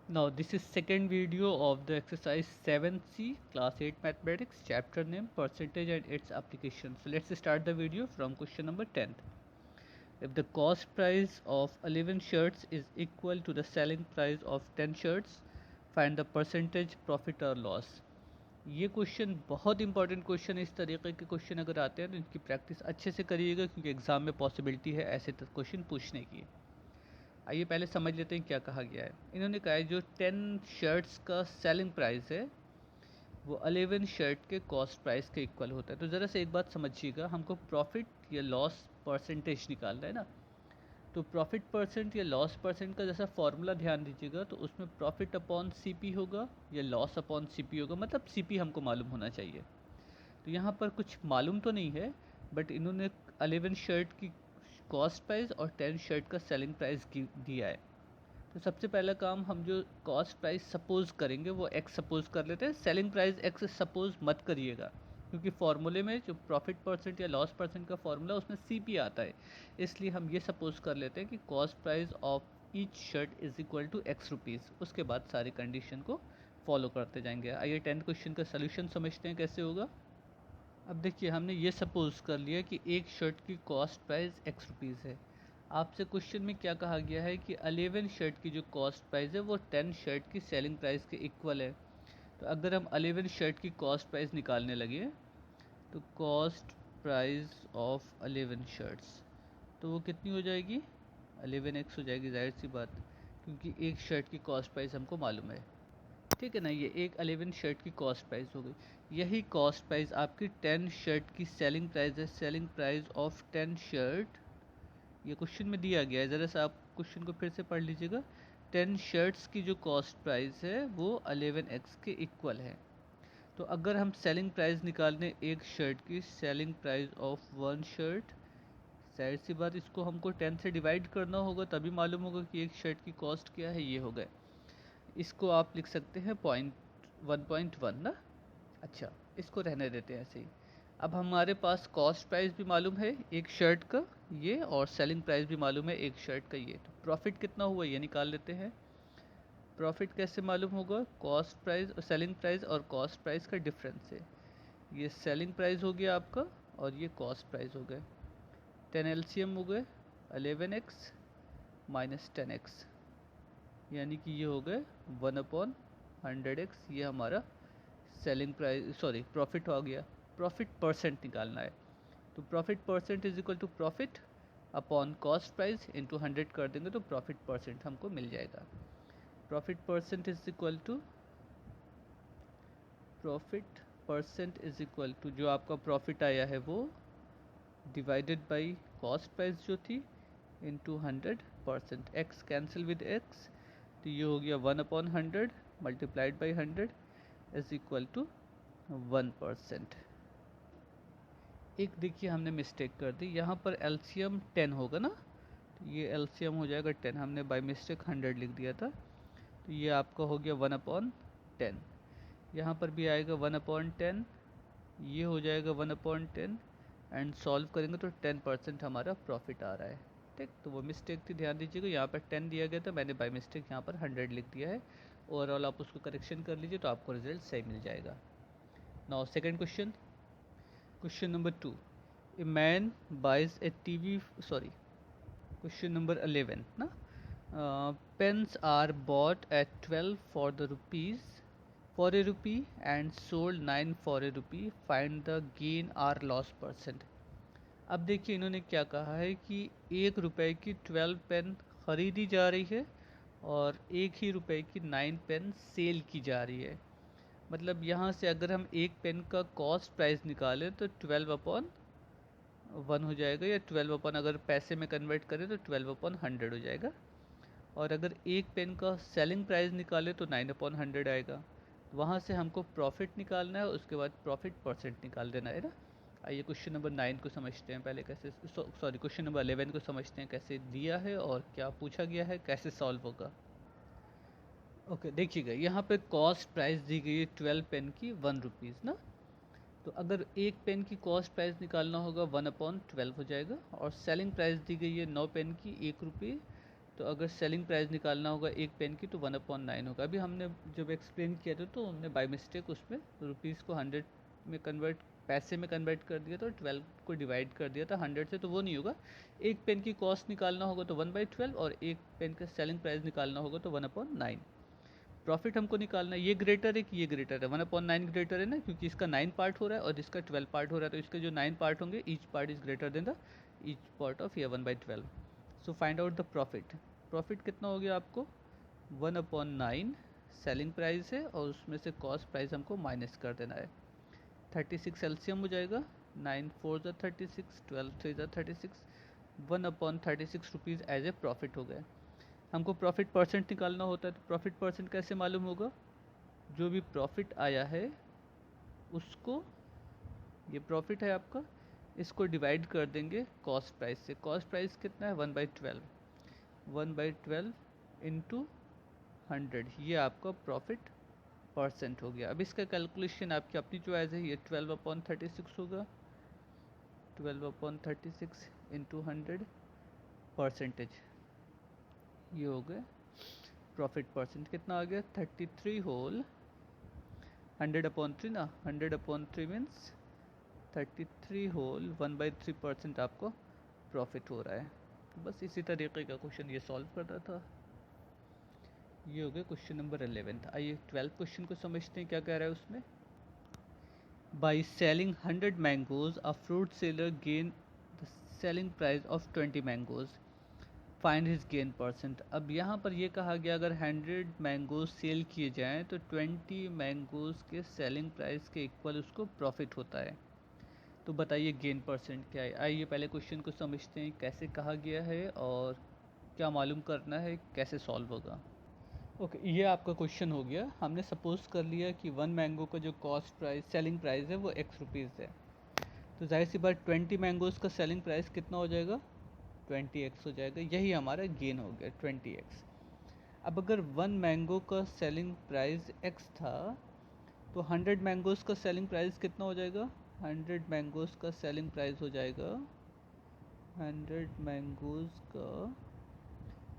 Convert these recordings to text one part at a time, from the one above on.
Now this is second video of the exercise 7C class 8 mathematics chapter name percentage and its application. So let's start the video from question number 10. If the cost price of 11 shirts is equal to the selling price of 10 shirts, find the percentage profit or loss. ये question बहुत important question है। इस तरीके के question अगर आते हैं तो इनकी प्रैक्टिस अच्छे से करिएगा क्योंकि एग्जाम में पॉसिबिलिटी है ऐसे क्वेश्चन पूछने की। आइए पहले समझ लेते हैं क्या कहा गया है। इन्होंने कहा है जो 10 शर्ट्स का सेलिंग प्राइस है वो 11 शर्ट के कॉस्ट प्राइस के इक्वल होता है। तो ज़रा से एक बात समझिएगा, हमको प्रॉफिट या लॉस परसेंटेज निकालना है ना। तो प्रॉफिट परसेंट या लॉस परसेंट का जैसा फॉर्मूला ध्यान दीजिएगा, तो उसमें प्रॉफिट अपॉन सीपी होगा या लॉस अपॉन सीपी होगा, मतलब सीपी हमको मालूम होना चाहिए। तो यहाँ पर कुछ मालूम तो नहीं है, बट इन्होंने 11 शर्ट की कॉस्ट प्राइस और 10 शर्ट का सेलिंग प्राइस दिया है। तो सबसे पहला काम, हम जो कॉस्ट प्राइस सपोज करेंगे वो एक्स सपोज कर लेते हैं। सेलिंग प्राइस एक्स सपोज मत करिएगा क्योंकि फॉर्मूले में जो प्रॉफिट परसेंट या लॉस परसेंट का फॉर्मूला उसमें सीपी आता है, इसलिए हम ये सपोज कर लेते हैं कि cost price of each shirt is equal to x rupees. उसके बाद सारी कंडीशन को फॉलो करते जाएंगे। आइए 10th क्वेश्चन का सोल्यूशन समझते हैं कैसे होगा। अब देखिए, हमने ये सपोज कर लिया कि एक शर्ट की कॉस्ट प्राइस एक्स रुपीज़ है। आपसे क्वेश्चन में क्या कहा गया है कि 11 शर्ट की जो कॉस्ट प्राइस है वो 10 शर्ट की सेलिंग प्राइस के इक्वल है। तो अगर हम 11 शर्ट की कॉस्ट प्राइस निकालने लगे तो कॉस्ट प्राइस ऑफ 11 शर्ट्स, तो वो कितनी हो जाएगी, 11x हो जाएगी, जाहिर सी बात, क्योंकि एक शर्ट की कॉस्ट प्राइस हमको मालूम है। ठीक है ना, ये एक 11 शर्ट की कॉस्ट प्राइस हो गई। यही कॉस्ट प्राइस आपकी 10 शर्ट की सेलिंग प्राइस है। सेलिंग प्राइस ऑफ 10 शर्ट ये क्वेश्चन में दिया गया है, ज़रा सा आप क्वेश्चन को फिर से पढ़ लीजिएगा। 10 शर्ट्स की जो कॉस्ट प्राइस है वो 11x के इक्वल है। तो अगर हम सेलिंग प्राइस निकालने एक शर्ट की, selling price of one shirt, जाहिर सी बात इसको हमको 10 से डिवाइड करना होगा तभी मालूम होगा कि एक शर्ट की कॉस्ट क्या है। ये हो गए, इसको आप लिख सकते हैं पॉइंट 1.1 ना। अच्छा, इसको रहने देते हैं ऐसे ही। अब हमारे पास कॉस्ट प्राइस भी मालूम है एक शर्ट का ये, और सेलिंग प्राइस भी मालूम है एक शर्ट का ये। तो प्रॉफिट कितना हुआ ये निकाल लेते हैं। प्रॉफिट कैसे मालूम होगा, कॉस्ट प्राइस और सेलिंग प्राइस और कॉस्ट प्राइस का डिफरेंस है। ये सेलिंग प्राइस हो गया आपका और ये कॉस्ट प्राइस हो गए। 10 एलसीएम हो गए 11x माइनस 10x, यानी कि ये हो गए 1/100x। ये हमारा सेलिंग प्राइस, सॉरी प्रॉफिट हो गया। प्रॉफिट परसेंट निकालना है, तो profit percent is equal to profit upon cost price into 100 कर देंगे तो प्रॉफिट परसेंट हमको मिल जाएगा। Profit percent is equal to, profit percent is equal to जो आपका प्रॉफिट आया है वो डिवाइडेड बाई कॉस्ट प्राइस जो थी into 100%। X cancel with x, तो ये हो गया 1/100 multiplied by 100 is equal to 1%। एक देखिए हमने मिस्टेक कर दी, यहाँ पर एलसीएम 10 होगा ना, तो ये एलसीएम हो जाएगा 10, हमने बाई मिस्टेक 100 लिख दिया था। तो ये आपका हो गया 1/10। यहाँ पर भी आएगा 1/10, ये हो जाएगा 1/10, एंड सॉल्व करेंगे तो 10% हमारा प्रॉफिट आ रहा है। ठीक, तो वो मिस्टेक थी, ध्यान दीजिएगा। यहाँ पर 10 दिया गया था, मैंने बाई मिस्टेक यहाँ पर 100 लिख दिया है। ओवरऑल आप उसको करेक्शन कर लीजिए तो आपको रिजल्ट सही मिल जाएगा। Now second question, question number 2। A man buys a TV, sorry question number 11 ना। Pens are bought at 12 for the rupees for a rupee and sold 9 for a rupee, find the gain or loss percent. अब देखिए इन्होंने क्या कहा है कि 1 रुपए की 12 पेन खरीदी जा रही है और 1 ही रुपए की 9 पेन सेल की जा रही है। मतलब यहाँ से अगर हम एक पेन का कॉस्ट प्राइस निकालें तो 12/1 हो जाएगा, या 12 अगर पैसे में कन्वर्ट करें तो 12/100 हो जाएगा। और अगर एक पेन का सेलिंग प्राइस निकालें तो 9/100 आएगा। वहाँ से हमको प्रॉफिट निकालना है, उसके बाद प्रॉफिट परसेंट निकाल देना है ना। आइए क्वेश्चन नंबर 9 को समझते हैं पहले कैसे, सॉरी क्वेश्चन नंबर 11 को समझते हैं कैसे दिया है और क्या पूछा गया है, कैसे सॉल्व होगा। ओके, देखिएगा यहाँ पे कॉस्ट प्राइस दी गई है 12 पेन की 1 रुपीज़ ना। तो अगर एक पेन की कॉस्ट प्राइस निकालना होगा 1/12 हो जाएगा, और सेलिंग प्राइस दी गई है 9 पेन की 1 रुपये, तो अगर सेलिंग प्राइस निकालना होगा एक पेन की तो 1/9 होगा। अभी हमने जब एक्सप्लेन किया था तो हमने बाय मिस्टेक उसमें रुपीज़ को 100 में कन्वर्ट, पैसे में कन्वर्ट कर दिया था और 12 को डिवाइड कर दिया था 100 से, तो वो नहीं होगा। एक पेन की कॉस्ट निकालना होगा तो 1/12 और एक पेन का सेलिंग प्राइस निकालना होगा तो 1/9। प्रॉफिट हमको निकालना है, ये ग्रेटर है कि ये ग्रेटर है, 1/9 ग्रेटर है ना, क्योंकि इसका 9 पार्ट हो रहा है और इसका 12 पार्ट हो रहा है, तो इसके जो 9 पार्ट होंगे each part is greater than the each part of ये 1/12। So find out the profit. Profit कितना हो गया आपको, 1/9 सेलिंग प्राइस है और उसमें से कॉस्ट प्राइस हमको माइनस कर देना है। 36 एलसीएम हो जाएगा, 9 4 ज़ा 36, 12 3 ज़ा 36, 1/36 रुपीज़ एज ए प्रॉफिट हो गया। हमको प्रॉफिट परसेंट निकालना होता है, तो प्रॉफिट परसेंट कैसे मालूम होगा, जो भी प्रॉफिट आया है उसको, ये प्रॉफिट है आपका, इसको डिवाइड कर देंगे कॉस्ट प्राइस से। कॉस्ट प्राइस कितना है, 1/12, 1/12 इंटू 100, ये आपका प्रॉफिट परसेंट हो गया। अब इसका कैलकुलेशन आपकी अपनी चॉइस है, ये 12/36 होगा, 12/36 इंटू 100 परसेंटेज, ये हो गया प्रॉफिट परसेंट। कितना आ गया, 33 होल 100/3 ना, 100/3 मीन्स 33 होल 1/3% आपको प्रॉफिट हो रहा है। बस इसी तरीके का क्वेश्चन ये सॉल्व करना था। ये हो गया क्वेश्चन नंबर 11। आइए 12th क्वेश्चन को समझते हैं क्या कह रहा है उसमें। By selling 100 mangoes a fruit seller gain the selling price of 20 mangoes, find his gain percent. अब यहाँ पर ये कहा गया अगर 100 मैंगोज सेल किए जाएँ तो 20 मैंगोज के सेलिंग प्राइस के इक्वल उसको प्रॉफिट होता है। तो बताइए गेन परसेंट क्या है। आइए पहले क्वेश्चन को समझते हैं कैसे कहा गया है और क्या मालूम करना है, कैसे सॉल्व होगा। ओके, ये आपका क्वेश्चन हो गया। हमने सपोज कर लिया कि 1 मैंगो का जो कॉस्ट प्राइस सेलिंग प्राइस है वो x रुपीज़ है, तो जाहिर सी बात 20 मैंगोज़ का सेलिंग प्राइस कितना हो जाएगा, 20x हो जाएगा। यही हमारा गेन हो गया 20x। अब अगर 1 मैंगो का सेलिंग प्राइस x था तो 100 मैंगोज़ का सेलिंग प्राइस कितना हो जाएगा, 100 मैंगोज़ का सेलिंग प्राइस हो जाएगा, 100 मैंगोज़ का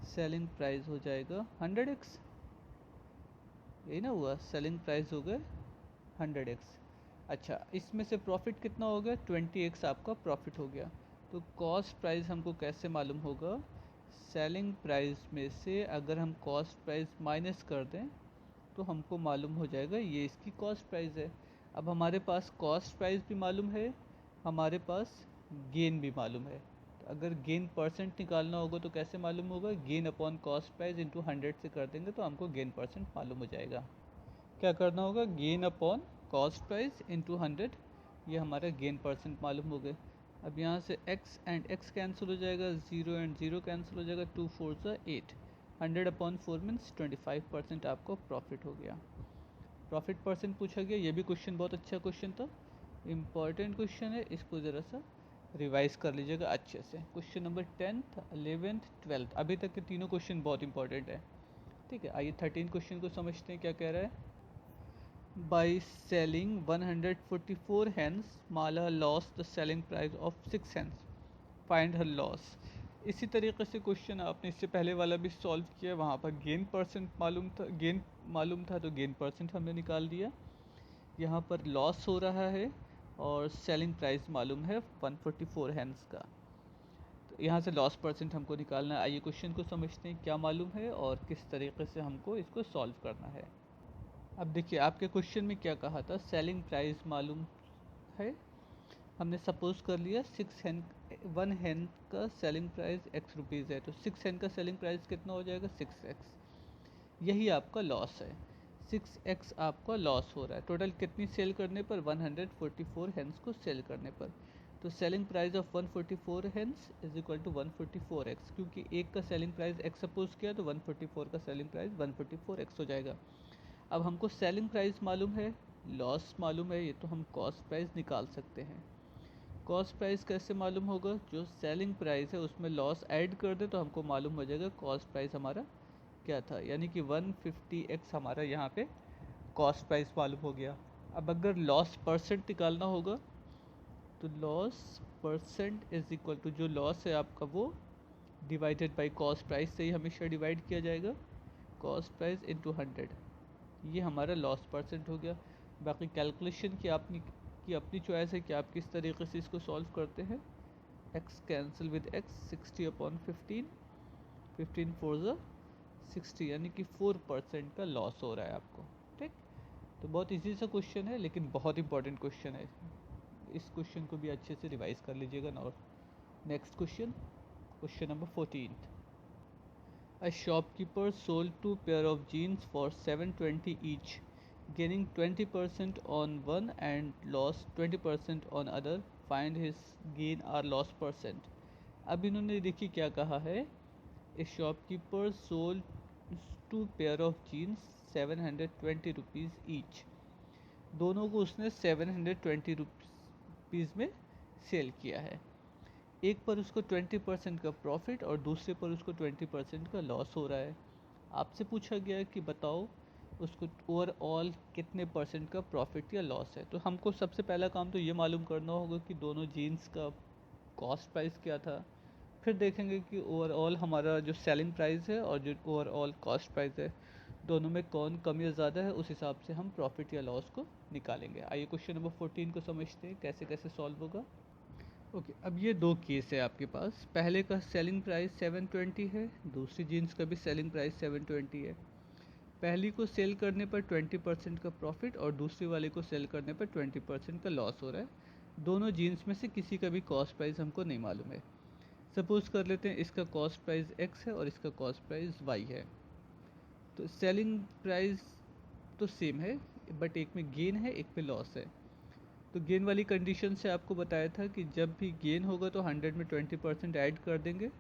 सेलिंग प्राइस हो जाएगा 100x, यही ना हुआ, सेलिंग प्राइस हो गए 100x। अच्छा, इसमें से प्रॉफिट कितना हो गया, 20x आपका प्रॉफिट हो गया। तो कॉस्ट प्राइस हमको कैसे मालूम होगा, सेलिंग प्राइस में से अगर हम कॉस्ट प्राइस माइनस कर दें तो हमको मालूम हो जाएगा ये इसकी कॉस्ट प्राइस है। अब हमारे पास कॉस्ट प्राइस भी मालूम है, हमारे पास गेन भी मालूम है। तो अगर गेन परसेंट निकालना होगा तो कैसे मालूम होगा, gain upon cost price into 100 से कर देंगे तो हमको गेन परसेंट मालूम हो जाएगा। क्या करना होगा, gain upon cost price into 100, ये हमारा गेन परसेंट मालूम हो गए। अब यहाँ से x एंड x कैंसिल हो जाएगा, 0 एंड 0 कैंसिल हो जाएगा, 2 4 ज़ा 8, 100/4 मीन्स 25% आपको प्रॉफिट हो गया। प्रॉफिट परसेंट पूछा गया, ये भी क्वेश्चन बहुत अच्छा क्वेश्चन था, इम्पॉर्टेंट क्वेश्चन है, इसको ज़रा सा रिवाइज कर लीजिएगा अच्छे से। Question number 10th 11th 12th, अभी तक के तीनों क्वेश्चन बहुत इंपॉर्टेंट है। ठीक है, आइए 13 क्वेश्चन को समझते हैं क्या कह रहा है। By selling 144 hens, Mala lost the selling price of 6 hens. Find her loss. इसी तरीके से क्वेश्चन आपने इससे पहले वाला भी सॉल्व किया, वहाँ पर गेन परसेंट मालूम था, गेन मालूम था तो गेन परसेंट हमने निकाल दिया। यहाँ पर लॉस हो रहा है और सेलिंग प्राइस मालूम है 144 हैंड्स का, तो यहाँ से लॉस परसेंट हमको निकालना है। आइए क्वेश्चन को समझते हैं क्या मालूम है और किस तरीके से हमको इसको सॉल्व करना है। अब देखिए आपके क्वेश्चन में क्या कहा था, सेलिंग प्राइस मालूम है, हमने सपोज कर लिया 1 हैन का सेलिंग प्राइस x रुपीज़ है, तो 6 हैन का सेलिंग प्राइस कितना हो जाएगा, 6x। यही आपका लॉस है, 6x आपका लॉस हो रहा है टोटल कितनी सेल करने पर, 144 हैंस को सेल करने पर। तो selling price of 144 hens is equal to 144x, क्योंकि एक का सेलिंग प्राइस x सपोज किया तो 144 का सेलिंग प्राइस 144x हो जाएगा। अब हमको सेलिंग प्राइस मालूम है, लॉस मालूम है, ये तो हम कॉस्ट प्राइस निकाल सकते हैं। कॉस्ट प्राइस कैसे मालूम होगा, जो सेलिंग प्राइस है उसमें लॉस ऐड कर दे तो हमको मालूम हो जाएगा कॉस्ट प्राइस हमारा क्या था, यानी कि 150x हमारा यहाँ पे कॉस्ट प्राइस मालूम हो गया। अब अगर लॉस परसेंट निकालना होगा तो loss percent is equal to, जो लॉस है आपका वो डिवाइडेड बाई कॉस्ट प्राइस से ही हमेशा डिवाइड किया जाएगा, कॉस्ट प्राइस इंटू 100, ये हमारा लॉस परसेंट हो गया। बाकी कैलकुलेशन की अपनी चॉइस है कि आप किस तरीके से इसको सॉल्व करते हैं। x cancel with x, 60/15, 15 four ज़ा 60, यानी कि 4% का लॉस हो रहा है आपको। ठीक, तो बहुत इजी सा क्वेश्चन है लेकिन बहुत इंपॉर्टेंट क्वेश्चन है, इस क्वेश्चन को भी अच्छे से रिवाइज कर लीजिएगा ना। और next question, question number 14, a shopkeeper sold 2 pair of jeans for 720 each, gaining 20% on one and lost 20% on other, find his gain or loss percent। अब इन्होंने देखिए क्या कहा है, a shopkeeper sold 2 pair of jeans 720 rupees each, दोनों को उसने 720 rupees में सेल किया है। एक पर उसको 20% का प्रॉफिट और दूसरे पर उसको 20% का लॉस हो रहा है। आपसे पूछा गया है कि बताओ उसको ओवरऑल कितने परसेंट का प्रॉफिट या लॉस है। तो हमको सबसे पहला काम तो ये मालूम करना होगा कि दोनों जीन्स का कॉस्ट प्राइस क्या था, फिर देखेंगे कि ओवरऑल हमारा जो सेलिंग प्राइस है और जो ओवरऑल कॉस्ट प्राइस है दोनों में कौन कम या ज़्यादा है, उस हिसाब से हम प्रॉफिट या लॉस को निकालेंगे। आइए क्वेश्चन नंबर 14 को समझते हैं कैसे कैसे सॉल्व होगा। ओके, अब ये दो केस है आपके पास, पहले का सेलिंग प्राइस 720 है, दूसरी जीन्स का भी सेलिंग प्राइस 720 है। पहली को सेल करने पर 20% का प्रॉफिट और दूसरी वाले को सेल करने पर 20% का लॉस हो रहा है। दोनों जीन्स में से किसी का भी कॉस्ट प्राइस हमको नहीं मालूम है। सपोज कर लेते हैं इसका कॉस्ट प्राइस x है और इसका कॉस्ट प्राइस y है। तो सेलिंग प्राइस तो सेम है बट एक में गेन है एक में लॉस है। तो गेन वाली कंडीशन से आपको बताया था कि जब भी गेन होगा तो 100 में 20% ऐड कर देंगे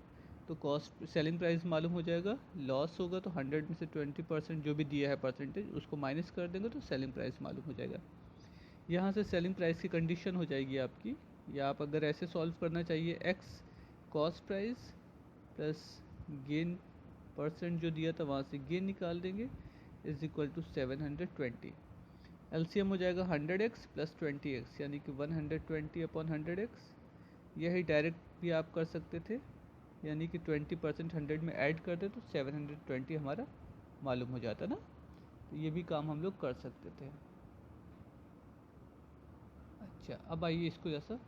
तो कॉस्ट सेलिंग प्राइस मालूम हो जाएगा। लॉस होगा तो 100 में से 20% जो भी दिया है परसेंटेज उसको माइनस कर देंगे तो सेलिंग प्राइस मालूम हो जाएगा। यहाँ से सेलिंग प्राइस की कंडीशन हो जाएगी आपकी, या आप अगर ऐसे सॉल्व करना चाहिए x cost price plus gain percent जो दिया था वहाँ से गेन निकाल देंगे इज इक्वल टू 720। एलसीएम हो जाएगा 100x प्लस 20x, यानी कि 120/100x। यही डायरेक्ट भी आप कर सकते थे, यानी कि 20% 100 में ऐड कर दे तो 720 हमारा मालूम हो जाता ना। तो ये भी काम हम लोग कर सकते थे। अच्छा, अब आइए इसको जैसा